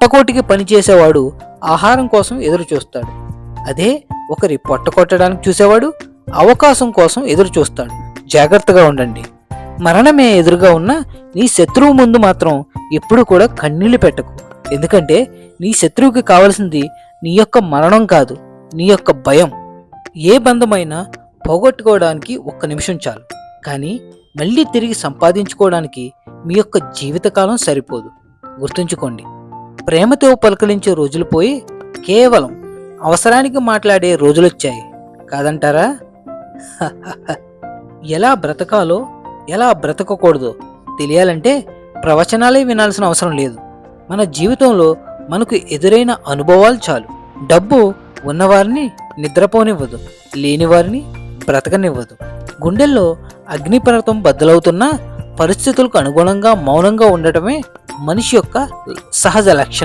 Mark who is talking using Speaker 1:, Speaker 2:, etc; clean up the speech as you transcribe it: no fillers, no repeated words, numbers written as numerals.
Speaker 1: పొట్టకోటికి పనిచేసేవాడు ఆహారం కోసం ఎదురు చూస్తాడు. అదే ఒకరి పొట్ట కొట్టడానికి చూసేవాడు అవకాశం కోసం ఎదురు చూస్తాడు. జాగ్రత్తగా ఉండండి. మరణమే ఎదురుగా ఉన్న నీ శత్రువు ముందు మాత్రం ఎప్పుడు కూడా కన్నీళ్లు పెట్టకు. ఎందుకంటే నీ శత్రువుకి కావలసింది నీ యొక్క మరణం కాదు, నీ యొక్క భయం. ఏ బంధమైనా పోగొట్టుకోవడానికి 1 నిమిషం చాలు, కానీ మళ్ళీ తిరిగి సంపాదించుకోవడానికి మీ యొక్క జీవితకాలం సరిపోదు. గుర్తుంచుకోండి, ప్రేమతో పలకరించే రోజులు పోయి కేవలం అవసరానికి మాట్లాడే రోజులొచ్చాయి కాదంటారా? ఎలా బ్రతకాలో ఎలా బ్రతకకూడదో తెలియాలంటే ప్రవచనాలే వినాల్సిన అవసరం లేదు. మన జీవితంలో మనకు ఎదురైన అనుభవాలు చాలు. డబ్బు ఉన్నవారిని నిద్రపోనివ్వదు, లేనివారిని బ్రతకనివ్వదు. గుండెల్లో అగ్నిపర్వతం బద్దలవుతున్నా పరిస్థితులకు అనుగుణంగా మౌనంగా ఉండటమే మనిషి యొక్క సహజ లక్షణం.